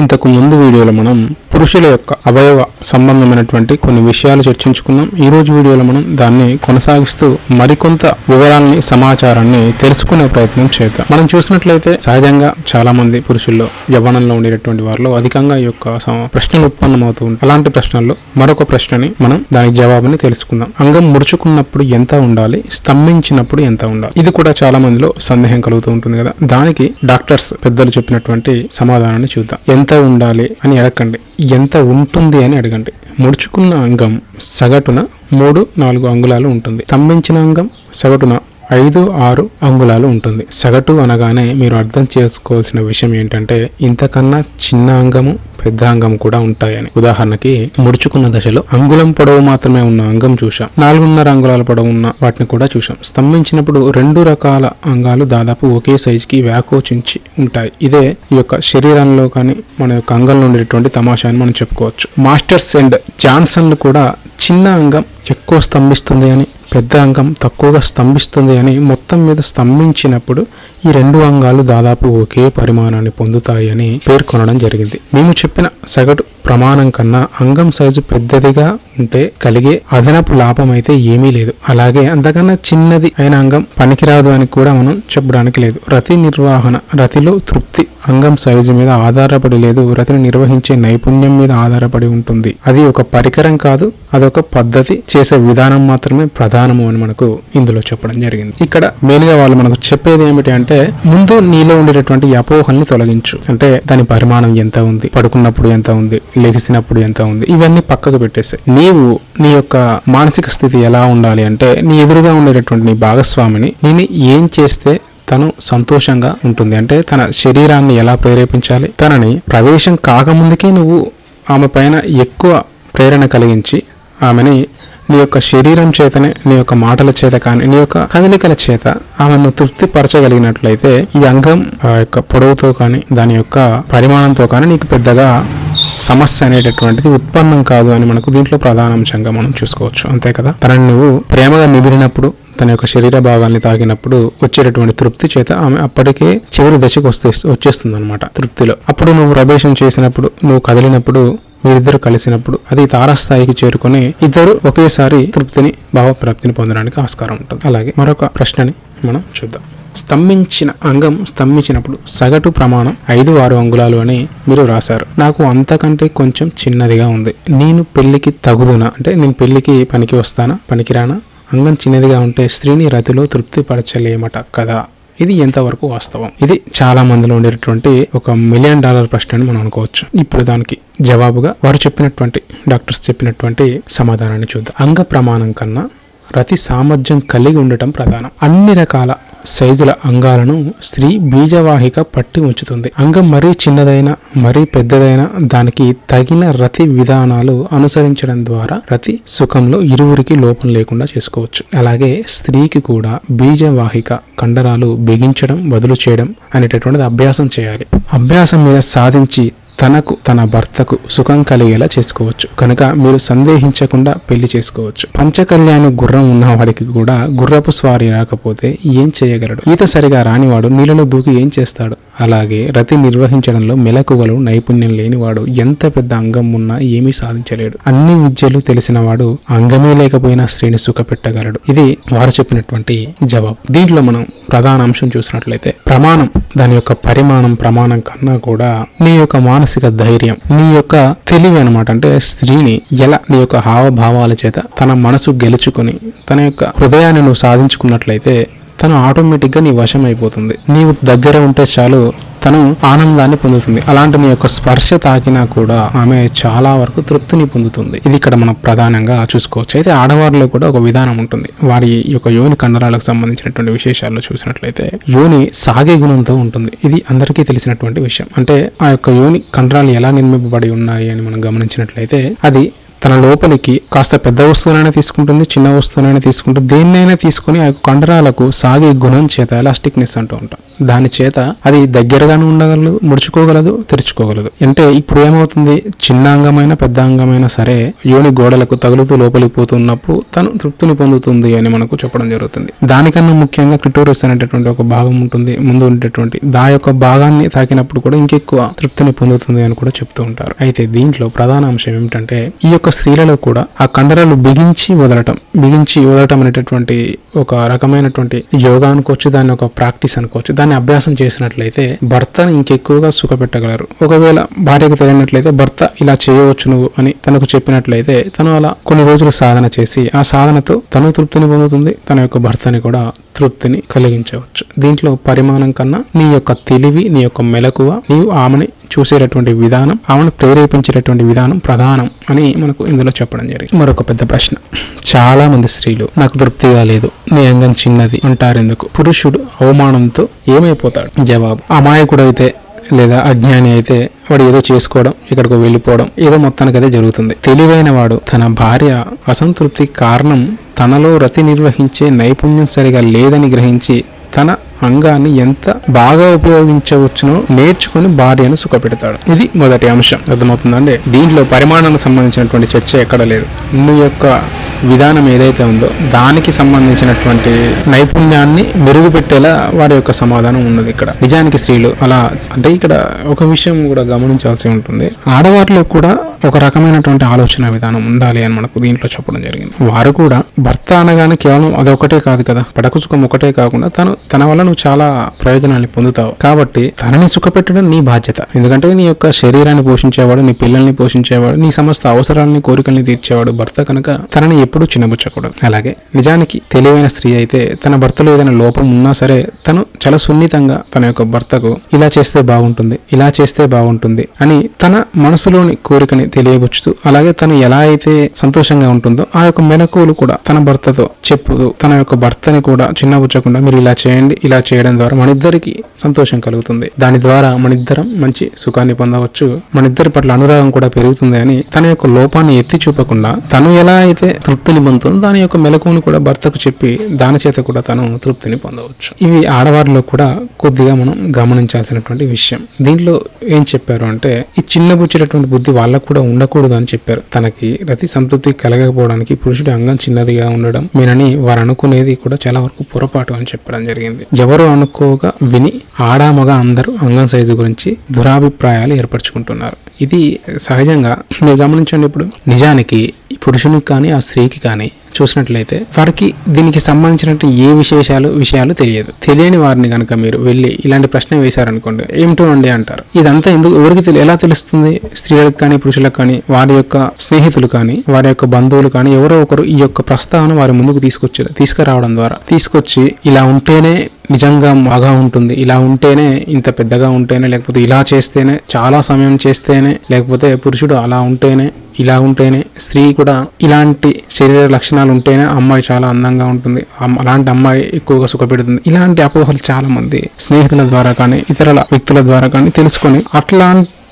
ఇంతకు ముందు వీడియోలో మనం పురుషుల యొక్క అవయవ సంబంధమైనటువంటి కొన్ని విషయాలు చర్చించుకున్నాం. ఈ రోజు వీడియోలో మనం దాన్ని కొనసాగిస్తూ మరికొంత వివరాలని సమాచారాన్ని తెలుసుకునే ప్రయత్నం చేద్దాం. మనం చూసినట్లయితే సహజంగా చాలా మంది పురుషుల్లో యవ్వనంలో ఉండేటటువంటి వారిలో అధికంగా ఈ యొక్క ప్రశ్నలు ఉత్పన్నమవుతూ ఉంటాయి. అలాంటి ప్రశ్నల్లో మరొక ప్రశ్నని మనం దానికి జవాబుని తెలుసుకుందాం. అంగం ముడుచుకున్నప్పుడు ఎంత ఉండాలి, స్తంభించినప్పుడు ఎంత ఉండాలి? ఇది కూడా చాలా మందిలో సందేహం కలుగుతూ ఉంటుంది కదా. దానికి డాక్టర్స్ పెద్దలు చెప్పినటువంటి సమాధానాన్ని చూద్దాం. ఎంత ఉండాలి అని అడగండి, ఎంత ఉంటుంది అని అడగండి. ముడుచుకున్న అంగం సగటున 3-4 అంగుళాలు ఉంటుంది. స్తంభించిన అంగం సగటున 5-6 అంగుళాలు ఉంటుంది. సగటు అనగానే మీరు అర్థం చేసుకోవాల్సిన విషయం ఏంటంటే ఇంతకన్నా చిన్న అంగము పెద్ద అంగం కూడా ఉంటాయని. ఉదాహరణకి ముడుచుకున్న దశలో అంగుళం పొడవు మాత్రమే ఉన్న అంగం చూసాం, 4.5 అంగుళాల పొడవు ఉన్న వాటిని కూడా చూసాం. స్తంభించినప్పుడు 2 రకాల అంగాలు దాదాపు ఒకే సైజుకి వ్యాకోచించి ఉంటాయి. ఇదే ఈ యొక్క శరీరంలో కానీ మన యొక్క అంగంలో ఉండేటువంటి తమాషా అని మనం చెప్పుకోవచ్చు. మాస్టర్స్ అండ్ జాన్సన్లు కూడా చిన్న అంగం ఎక్కువ స్తంభిస్తుంది అని, పెద్ద అంగం తక్కువగా స్తంభిస్తుంది అని, మొత్తం మీద స్తంభించినప్పుడు ఈ 2 అంగాలు దాదాపు ఒకే పరిమాణాన్ని పొందుతాయి అని పేర్కొనడం జరిగింది. మేము చెప్పిన సగటు ప్రమాణం కన్నా అంగం సైజు పెద్దదిగా ఉంటే కలిగే అదనపు లాభం అయితే ఏమీ లేదు. అలాగే అంతకన్నా చిన్నది అయిన అంగం పనికిరాదు అని కూడా మనం చెప్పడానికి లేదు. రతి నిర్వహణ, రతిలో తృప్తి అంగం సైజు మీద ఆధారపడి లేదు, రతిని నిర్వహించే నైపుణ్యం మీద ఆధారపడి ఉంటుంది. అది ఒక పరికరం కాదు, అదొక పద్ధతి, చేసే విధానం మాత్రమే ప్రధానము అని మనకు ఇందులో చెప్పడం జరిగింది. ఇక్కడ మెయిన్గా వాళ్ళు మనకు చెప్పేది ఏమిటి అంటే ముందు నీలో ఉండేటటువంటి అపోహల్ని తొలగించు. అంటే దాని పరిమాణం ఎంత ఉంది, పడుకున్నప్పుడు ఎంత ఉంది, లెగిసినప్పుడు ఎంత ఉంది, ఇవన్నీ పక్కకు పెట్టేసాయి. నీవు నీ యొక్క మానసిక స్థితి ఎలా ఉండాలి అంటే నీ ఎదురుగా ఉండేటటువంటి నీ భాగస్వామిని నేను ఏం చేస్తే తను సంతోషంగా ఉంటుంది, అంటే తన శరీరాన్ని ఎలా ప్రేరేపించాలి, తనని ప్రవేశం కాకముందుకే నువ్వు ఆమె పైన ఎక్కువ ప్రేరణ కలిగించి ఆమెని నీ యొక్క శరీరం చేతనే, నీ యొక్క మాటల చేత కానీ, నీ యొక్క కదలికల చేత ఆమెను తృప్తి పరచగలిగినట్లయితే ఈ అంగం యొక్క పొడవుతో కానీ దాని యొక్క పరిమాణంతో కానీ నీకు పెద్దగా సమస్య అనేటటువంటిది ఉత్పన్నం కాదు అని మనకు దీంట్లో ప్రధాన అంశంగా మనం చూసుకోవచ్చు. అంతే కదా, తనని నువ్వు ప్రేమగా నిమిరినప్పుడు, తన యొక్క శరీర భాగాల్ని తాకినప్పుడు వచ్చేటటువంటి తృప్తి చేత ఆమె అప్పటికే చివరి దశకు వచ్చేస్తుంది అనమాట తృప్తిలో. అప్పుడు నువ్వు ప్రవేశం చేసినప్పుడు, నువ్వు కదిలినప్పుడు, మీరిద్దరు కలిసినప్పుడు అది తారాస్థాయికి చేరుకొని ఇద్దరు ఒకేసారి తృప్తిని, భావప్రాప్తిని పొందడానికి ఆస్కారం ఉంటుంది. అలాగే మరొక ప్రశ్నని మనం చూద్దాం. స్తంభించిన అంగం స్తంభించినప్పుడు సగటు ప్రమాణం 5-6 అంగుళాలు అని మీరు రాశారు. నాకు అంతకంటే కొంచెం చిన్నదిగా ఉంది. నేను పెళ్లికి తగుదునా, అంటే నేను పెళ్లికి పనికి వస్తానా, పనికిరానా? అంగం చిన్నదిగా ఉంటే స్త్రీని రతిలో తృప్తి పరచలేమట కదా. ఇది ఎంతవరకు వాస్తవం? ఇది చాలా మందిలో ఉండేటటువంటి ఒక $1 మిలియన్ ప్రశ్న అని మనం అనుకోవచ్చు. ఇప్పుడు దానికి జవాబుగా వారు చెప్పినటువంటి డాక్టర్స్ చెప్పినటువంటి సమాధానాన్ని చూద్దాం. అంగ ప్రమాణం కన్నా రతి సామర్థ్యం కలిగి ఉండటం ప్రధానం. అన్ని రకాల సైజుల అంగాలను స్త్రీ బీజవాహిక పట్టి ఉంచుతుంది. అంగం మరీ చిన్నదైనా మరీ పెద్దదైనా దానికి తగిన రతి విధానాలు అనుసరించడం ద్వారా రతి సుఖంలో ఇరువురికి లోపం లేకుండా చేసుకోవచ్చు. అలాగే స్త్రీకి కూడా బీజవాహిక కండరాలు బిగించడం, వదులు చేయడం అనేటటువంటిది అభ్యాసం చేయాలి. అభ్యాసం మీద సాధించి తనకు, తన భర్తకు సుఖం కలిగేలా చేసుకోవచ్చు. కనుక మీరు సందేహించకుండా పెళ్లి చేసుకోవచ్చు. పంచకళ్యాణి గుర్రం ఉన్నవాడికి కూడా గుర్రపు స్వారీ రాకపోతే ఏం చేయగలడు? ఈత సరిగా రానివాడు నీళ్ళలో దూకి ఏం చేస్తాడు? అలాగే రతి నిర్వహించడంలో మెలకువలు నైపుణ్యం లేనివాడు ఎంత పెద్ద అంగం ఉన్నా ఏమీ సాధించలేడు. అన్ని విద్యలు తెలిసిన వాడు అంగమే లేకపోయినా స్త్రీని సుఖపెట్టగలడు. ఇది వారు చెప్పినటువంటి జవాబు. దీంట్లో మనం ప్రధాన అంశం చూసినట్లయితే ప్రమాణం, దాని యొక్క పరిమాణం ప్రమాణం కన్నా కూడా నీ యొక్క మానసిక ధైర్యం, నీ యొక్క తెలివి అనమాట. అంటే స్త్రీని ఎలా నీ యొక్క హావభావాల చేత తన మనసు గెలుచుకుని తన యొక్క హృదయాన్ని నువ్వు సాధించుకున్నట్లయితే తను ఆటోమేటిక్గా నీ వశం అయిపోతుంది. నీవు దగ్గర ఉంటే చాలు తను ఆనందాన్ని పొందుతుంది. అలాంటి నీ యొక్క స్పర్శ తాకినా కూడా ఆమె చాలా వరకు తృప్తిని పొందుతుంది. ఇది ఇక్కడ మనం ప్రధానంగా చూసుకోవచ్చు. అయితే ఆడవారిలో కూడా ఒక విధానం ఉంటుంది. వారి యొక్క యోని కండరాలకు సంబంధించినటువంటి విశేషాల్లో చూసినట్లయితే యోని సాగే గుణంతో ఉంటుంది. ఇది అందరికీ తెలిసినటువంటి విషయం. అంటే ఆ యొక్క యోని కండరాలు ఎలా నిర్మింపబడి ఉన్నాయి అని మనం గమనించినట్లయితే అది తన లోపలికి కాస్త పెద్ద వస్తువునైనా తీసుకుంటుంది, చిన్న వస్తువునైనా తీసుకుంటుంది, దేన్నైనా తీసుకుని ఆ కండరాలకు సాగే గుణం చేత ఎలాస్టిక్నెస్ అంటూ ఉంటాం. దాని చేత అది దగ్గరగానే ఉండగలదు, ముడుచుకోగలదు, తెరుచుకోగలదు. అంటే ఇప్పుడు ఏమవుతుంది, చిన్న అంగమైన పెద్ద అంగమైనా సరే యోని గోడలకు తగులుతూ లోపలికి పోతున్నప్పుడు తను తృప్తిని పొందుతుంది అని మనకు చెప్పడం జరుగుతుంది. దానికన్నా ముఖ్యంగా క్లిటోరిస్ అనేటటువంటి ఒక భాగం ఉంటుంది ముందు ఉండేటువంటి, దా యొక్క భాగాన్ని తాకినప్పుడు కూడా ఇంకెక్కువ తృప్తిని పొందుతుంది అని కూడా చెప్తూ ఉంటారు. అయితే దీంట్లో ప్రధాన అంశం ఏమిటంటే ఈ యొక్క స్త్రీలలో కూడా ఆ కండరాలు బిగించి వదలటం అనేటటువంటి ఒక రకమైనటువంటి యోగా అనుకోవచ్చు, దాన్ని ఒక ప్రాక్టీస్ అనుకోవచ్చు. దాన్ని అభ్యాసం చేసినట్లయితే భర్తను ఇంకెక్కువగా సుఖపెట్టగలరు. ఒకవేళ భార్యకు తెలియనట్లయితే భర్త ఇలా చేయవచ్చు నువ్వు అని తనకు చెప్పినట్లయితే తను అలా కొన్ని రోజులు సాధన చేసి ఆ సాధనతో తను తృప్తిని పొందుతుంది, తన యొక్క భర్తని కూడా తృప్తిని కలిగించవచ్చు. దీంట్లో పరిమాణం కన్నా నీ యొక్క తెలివి, నీ యొక్క మెలకువ, నీవు ఆమెని చూసేటటువంటి విధానం, ఆమెను ప్రేరేపించేటటువంటి విధానం ప్రధానం అని మనకు ఇందులో చెప్పడం జరిగింది. మరొక పెద్ద ప్రశ్న, చాలా మంది స్త్రీలు నాకు తృప్తిగా లేదు, నీ అంగం చిన్నది అంటారు ఎందుకు? పురుషుడు అవమానంతో ఏమైపోతాడు? జవాబు, అమాయకుడైతే లేదా అజ్ఞాని అయితే వాడు ఏదో చేసుకోవడం, ఇక్కడికి వెళ్ళిపోవడం, ఏదో మొత్తానికి అదే జరుగుతుంది. తెలివైన వాడు తన భార్య అసంతృప్తి కారణం తనలో రతి నిర్వహించే నైపుణ్యం సరిగా లేదని గ్రహించి తన అంగాన్ని ఎంత బాగా ఉపయోగించవచ్చునో నేర్చుకుని భార్యను సుఖపెడతాడు. ఇది మొదటి అంశం. అర్థమవుతుందండి. దీంట్లో పరిమాణానికి సంబంధించినటువంటి చర్చ ఎక్కడ లేదు. నీ యొక్క విధానం ఏదైతే ఉందో దానికి సంబంధించినటువంటి నైపుణ్యాన్ని మెరుగుపెట్టేలా వారి యొక్క సమాధానం ఉన్నది ఇక్కడ. నిజానికి స్త్రీలు అలా అంటే ఇక్కడ ఒక విషయం కూడా గమనించాల్సి ఉంటుంది. ఆడవారిలో కూడా ఒక రకమైనటువంటి ఆలోచన విధానం ఉండాలి అని మనకు దీంట్లో చెప్పడం జరిగింది. వారు కూడా భర్త అనగానే కేవలం అదొకటే కాదు కదా, పడకు సుఖం ఒకటే కాకుండా తన వల్ల నువ్వు చాలా ప్రయోజనాన్ని పొందుతావు. కాబట్టి తనని సుఖపెట్టడం నీ బాధ్యత. ఎందుకంటే నీ యొక్క శరీరాన్ని పోషించేవాడు, నీ పిల్లల్ని పోషించేవాడు, నీ సమస్త అవసరాలని కోరికల్ని తీర్చేవాడు భర్త కనుక తనని ఎప్పుడూ చిన్నబుచ్చకూడదు. అలాగే నిజానికి తెలివైన స్త్రీ అయితే తన భర్తలో ఏదైనా లోపం ఉన్నా సరే తను చాలా సున్నితంగా తన యొక్క భర్తకు ఇలా చేస్తే బాగుంటుంది, ఇలా చేస్తే బాగుంటుంది అని తన మనసులోని కోరికని తెలియబుచ్చుతూ, అలాగే తను ఎలా అయితే సంతోషంగా ఉంటుందో ఆ యొక్క మెలకువలు కూడా తన భర్తతో చెప్పుతూ తన యొక్క భర్తని కూడా చిన్నబుచ్చకుండా మీరు ఇలా చేయండి, ఇలా చేయడం ద్వారా మనిద్దరికి సంతోషం కలుగుతుంది, దాని ద్వారా మనిద్దరం మంచి సుఖాన్ని పొందవచ్చు, మనిద్దరి పట్ల అనురాగం కూడా పెరుగుతుంది అని తన యొక్క లోపాన్ని ఎత్తి చూపకుండా తను ఎలా అయితే తృప్తిని పొందుతుందో దాని యొక్క మెలకువని కూడా భర్తకు చెప్పి దాని చేత కూడా తను తృప్తిని పొందవచ్చు. ఇవి ఆడవారిలో కూడా కొద్దిగా మనం గమనించాల్సినటువంటి విషయం. దీంట్లో ఏం చెప్పారు అంటే ఈ చిన్నబుచ్చేటటువంటి బుద్ధి వాళ్ళకు కూడా ఉండకూడదు అని చెప్పారు. తనకి రతి సంతృప్తి కలగకపోవడానికి పురుషుడి అంగం చిన్నదిగా ఉండడం మీనని వారు అనుకునేది కూడా చాలా వరకు పొరపాటు అని చెప్పడం జరిగింది. ఎవరు అనుకోగా విని ఆడామగ అందరూ అంగం సైజు గురించి దురాభిప్రాయాలు ఏర్పరచుకుంటున్నారు. ఇది సహజంగా మీరు గమనించండి. ఇప్పుడు నిజానికి పురుషునికి కానీ ఆ స్త్రీకి కానీ చూసినట్లయితే వారికి దీనికి సంబంధించినట్టు ఏ విషయాలు తెలియని వారిని కనుక మీరు వెళ్ళి ఇలాంటి ప్రశ్న వేశారనుకోండి, ఏమిటో అండి అంటారు. ఇదంతా ఎందుకు ఎవరికి ఎలా తెలుస్తుంది? స్త్రీలకు కానీ పురుషులకు కానీ వారి యొక్క స్నేహితులు కానీ వారి యొక్క బంధువులు కానీ ఎవరో ఒకరు ఈ యొక్క ప్రస్తావన వారి ముందుకు తీసుకురావడం ద్వారా తీసుకొచ్చి ఇలా ఉంటేనే నిజంగా బాగా ఉంటుంది, ఇలా ఉంటేనే ఇంత పెద్దగా ఉంటేనే, లేకపోతే ఇలా చేస్తేనే చాలా సమయం చేస్తేనే, లేకపోతే పురుషుడు అలా ఉంటేనే ఇలా ఉంటేనే, స్త్రీ కూడా ఇలాంటి శరీర లక్షణాలు ఉంటేనే అమ్మాయి చాలా అందంగా ఉంటుంది, అలాంటి అమ్మాయి ఎక్కువగా సుఖపెడుతుంది. ఇలాంటి అపోహలు చాలా మంది స్నేహితుల ద్వారా కానీ ఇతరుల వ్యక్తుల ద్వారా కానీ తెలుసుకొని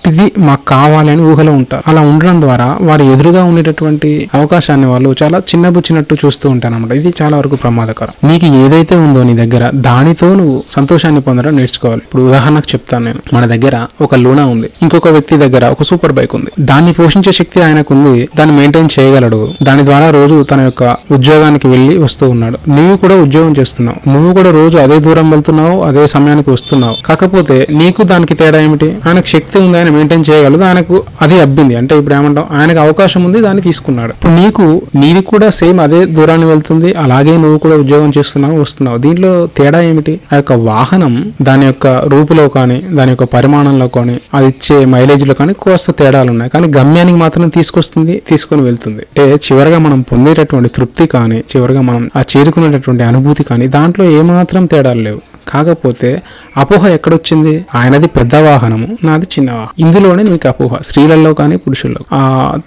ఇది మాకు కావాలని ఊహలో ఉంటారు. అలా ఉండడం ద్వారా వారి ఎదురుగా ఉండేటటువంటి అవకాశాన్ని వాళ్ళు చాలా చిన్నబుచ్చినట్టు చూస్తూ ఉంటారు అన్నమాట. ఇది చాలా వరకు ప్రమాదకరం. నీకు ఏదైతే ఉందో నీ దగ్గర దానితో నువ్వు సంతోషాన్ని పొందడం నేర్చుకోవాలి. ఇప్పుడు ఉదాహరణకు చెప్తాను నేను. మన దగ్గర ఒక లూనా ఉంది, ఇంకొక వ్యక్తి దగ్గర ఒక సూపర్ బైక్ ఉంది. దాన్ని పోషించే శక్తి ఆయనకు ఉంది, దాన్ని మెయింటైన్ చేయగలడు. దాని ద్వారా రోజు తన యొక్క ఉద్యోగానికి వెళ్ళి వస్తూ ఉన్నాడు. నువ్వు కూడా ఉద్యోగం చేస్తున్నావు, నువ్వు కూడా రోజు అదే దూరం వెళ్తున్నావు, అదే సమయానికి వస్తున్నావు. కాకపోతే నీకు దానికి తేడా ఏమిటి? ఆయనకు శక్తి ఉంది, ఆయన మెయింటైన్ చేయగలదు, ఆయనకు అది అబ్బింది. అంటే ఇప్పుడు ఏమంటాం, ఆయనకు అవకాశం ఉంది, దాన్ని తీసుకున్నాడు. ఇప్పుడు నీది కూడా సేమ్ అదే దూరాన్ని వెళ్తుంది, అలాగే నువ్వు కూడా ఉద్యోగం చేస్తున్నావు, వస్తున్నావు. దీంట్లో తేడా ఏమిటి? ఆ యొక్క వాహనం దాని యొక్క రూపులో కానీ దాని యొక్క పరిమాణంలో కానీ అది ఇచ్చే మైలేజ్ లో కానీ కోస్త తేడాలు ఉన్నాయి, కానీ గమ్యానికి మాత్రం తీసుకొని వెళ్తుంది. అంటే చివరిగా మనం పొందేటటువంటి తృప్తి కానీ చివరిగా మనం ఆ చేరుకునేటటువంటి అనుభూతి కానీ దాంట్లో ఏమాత్రం తేడాలు లేవు. కాకపోతే అపోహ ఎక్కడొచ్చింది? ఆయనది పెద్ద వాహనము, నాది చిన్న వాహనం. ఇందులోనే మీకు అపోహ. స్త్రీలలో కానీ పురుషుల్లో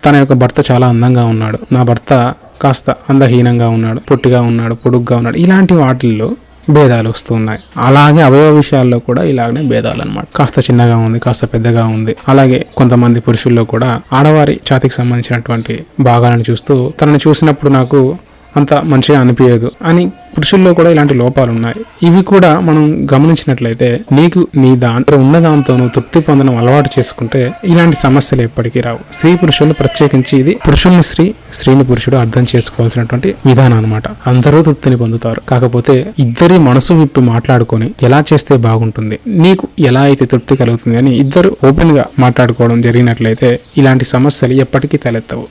తన యొక్క భర్త చాలా అందంగా ఉన్నాడు, నా భర్త కాస్త అందహీనంగా ఉన్నాడు, పొట్టిగా ఉన్నాడు, పొడుగ్గా ఉన్నాడు, ఇలాంటి వాటిల్లో భేదాలు వస్తున్నాయి. అలాగే అవయవ విషయాల్లో కూడా ఇలాగనే భేదాలు అన్నమాట. కాస్త చిన్నగా ఉంది, కాస్త పెద్దగా ఉంది. అలాగే కొంతమంది పురుషుల్లో కూడా ఆడవారి ఛాతికి సంబంధించినటువంటి భాగాలను చూస్తూ తనని చూసినప్పుడు నాకు అంత మంచిగా అనిపించదు అని పురుషుల్లో కూడా ఇలాంటి లోపాలు ఉన్నాయి. ఇవి కూడా మనం గమనించినట్లయితే నీకు నీ దాంట్లో ఉన్న దాంతో నువ్వు తృప్తి పొందడం అలవాటు చేసుకుంటే ఇలాంటి సమస్యలు ఎప్పటికీ రావు. స్త్రీ పురుషులు ప్రత్యేకించి ఇది పురుషుల్ని స్త్రీని పురుషుడు అర్థం చేసుకోవాల్సినటువంటి విధానం అనమాట. అందరూ తృప్తిని పొందుతారు. కాకపోతే ఇద్దరి మనసు విప్పి మాట్లాడుకొని ఎలా చేస్తే బాగుంటుంది, నీకు ఎలా అయితే తృప్తి కలుగుతుంది అని ఇద్దరు ఓపెన్ గా మాట్లాడుకోవడం జరిగినట్లయితే ఇలాంటి సమస్యలు ఎప్పటికీ తలెత్తవు.